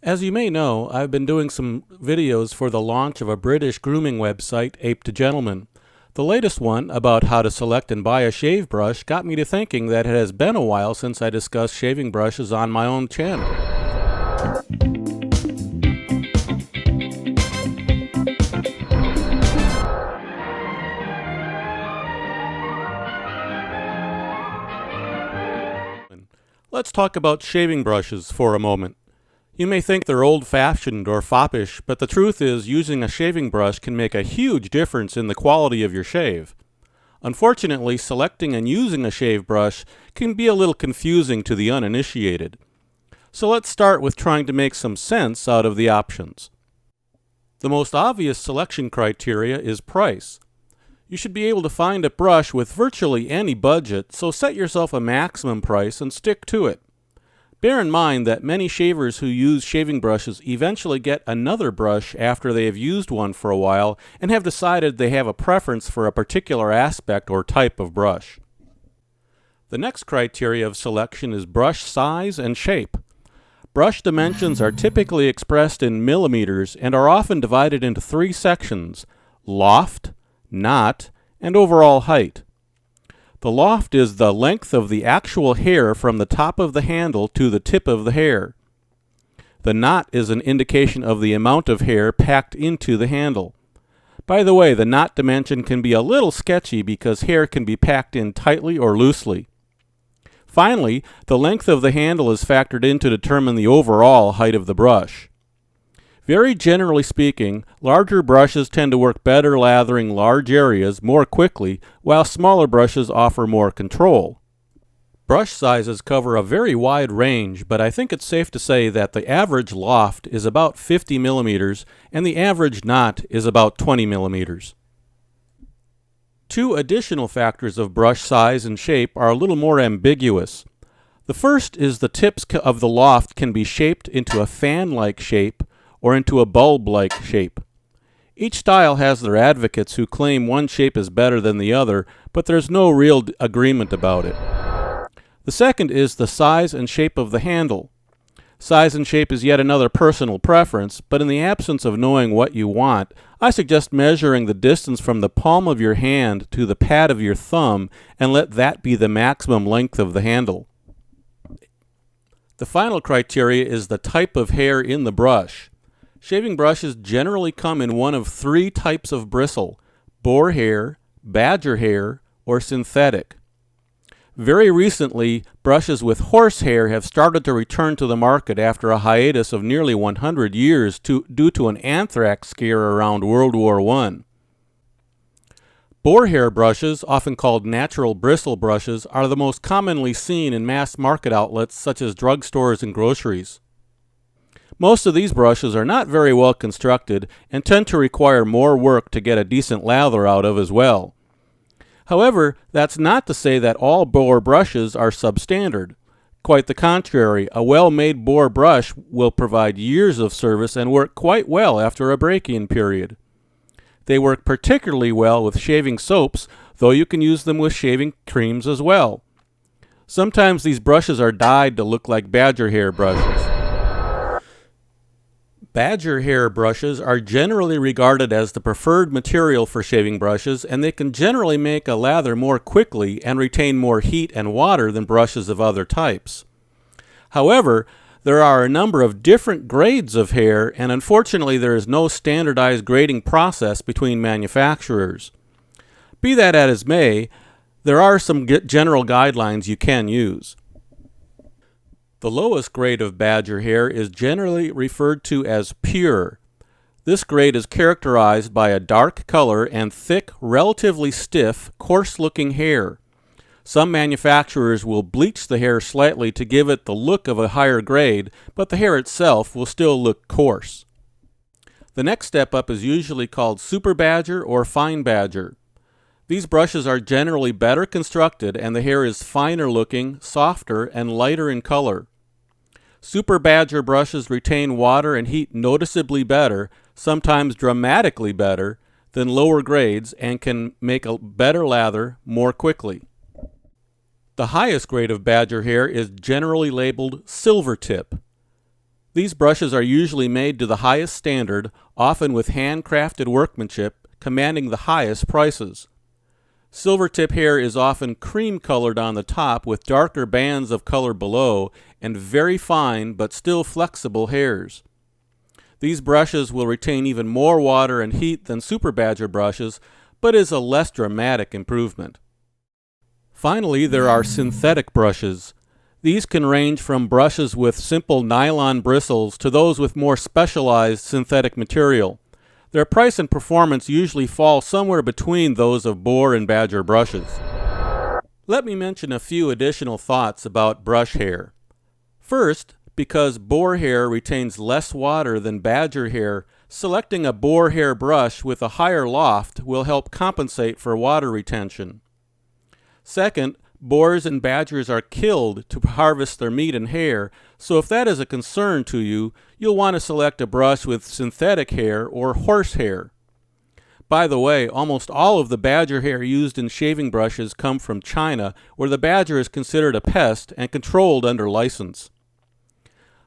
As you may know, I've been doing some videos for the launch of a British grooming website, Ape to Gentleman. The latest one, about how to select and buy a shave brush, got me to thinking that it has been a while since I discussed shaving brushes on my own channel. Let's talk about shaving brushes for a moment. You may think they're old-fashioned or foppish, but the truth is using a shaving brush can make a huge difference in the quality of your shave. Unfortunately, selecting and using a shave brush can be a little confusing to the uninitiated. So let's start with trying to make some sense out of the options. The most obvious selection criteria is price. You should be able to find a brush with virtually any budget, so set yourself a maximum price and stick to it. Bear in mind that many shavers who use shaving brushes eventually get another brush after they have used one for a while and have decided they have a preference for a particular aspect or type of brush. The next criteria of selection is brush size and shape. Brush dimensions are typically expressed in millimeters and are often divided into three sections: loft, knot, and overall height. The loft is the length of the actual hair from the top of the handle to the tip of the hair. The knot is an indication of the amount of hair packed into the handle. By the way, the knot dimension can be a little sketchy because hair can be packed in tightly or loosely. Finally, the length of the handle is factored in to determine the overall height of the brush. Very generally speaking, larger brushes tend to work better lathering large areas more quickly, while smaller brushes offer more control. Brush sizes cover a very wide range, but I think it's safe to say that the average loft is about 50 millimeters and the average knot is about 20 millimeters. Two additional factors of brush size and shape are a little more ambiguous. The first is the tips of the loft can be shaped into a fan-like shape or into a bulb-like shape. Each style has their advocates who claim one shape is better than the other, but there's no real agreement about it. The second is the size and shape of the handle. Size and shape is yet another personal preference, but in the absence of knowing what you want, I suggest measuring the distance from the palm of your hand to the pad of your thumb and let that be the maximum length of the handle. The final criteria is the type of hair in the brush. Shaving brushes generally come in one of three types of bristle: boar hair, badger hair, or synthetic. Very recently, brushes with horse hair have started to return to the market after a hiatus of nearly 100 years due to an anthrax scare around World War I. Boar hair brushes, often called natural bristle brushes, are the most commonly seen in mass market outlets such as drugstores and groceries. Most of these brushes are not very well constructed and tend to require more work to get a decent lather out of as well. However, that's not to say that all boar brushes are substandard. Quite the contrary, a well-made boar brush will provide years of service and work quite well after a break-in period. They work particularly well with shaving soaps, though you can use them with shaving creams as well. Sometimes these brushes are dyed to look like badger hair brushes. Badger hair brushes are generally regarded as the preferred material for shaving brushes, and they can generally make a lather more quickly and retain more heat and water than brushes of other types. However, there are a number of different grades of hair, and unfortunately there is no standardized grading process between manufacturers. Be that as may, there are some general guidelines you can use. The lowest grade of badger hair is generally referred to as pure. This grade is characterized by a dark color and thick, relatively stiff, coarse-looking hair. Some manufacturers will bleach the hair slightly to give it the look of a higher grade, but the hair itself will still look coarse. The next step up is usually called super badger or fine badger. These brushes are generally better constructed and the hair is finer looking, softer, and lighter in color. Super badger brushes retain water and heat noticeably better, sometimes dramatically better, than lower grades and can make a better lather more quickly. The highest grade of badger hair is generally labeled silver tip. These brushes are usually made to the highest standard, often with handcrafted workmanship, commanding the highest prices. Silvertip hair is often cream-colored on the top with darker bands of color below and very fine but still flexible hairs. These brushes will retain even more water and heat than Super Badger brushes, but is a less dramatic improvement. Finally, there are synthetic brushes. These can range from brushes with simple nylon bristles to those with more specialized synthetic material. Their price and performance usually fall somewhere between those of boar and badger brushes. Let me mention a few additional thoughts about brush hair. First, because boar hair retains less water than badger hair, selecting a boar hair brush with a higher loft will help compensate for water retention. Second, boars and badgers are killed to harvest their meat and hair, so if that is a concern to you, you'll want to select a brush with synthetic hair or horse hair. By the way, almost all of the badger hair used in shaving brushes come from China, where the badger is considered a pest and controlled under license.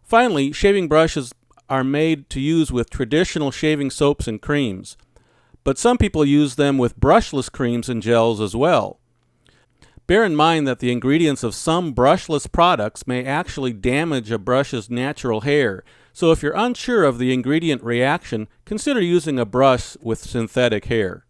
Finally, shaving brushes are made to use with traditional shaving soaps and creams, but some people use them with brushless creams and gels as well. Bear in mind that the ingredients of some brushless products may actually damage a brush's natural hair, so if you're unsure of the ingredient reaction, consider using a brush with synthetic hair.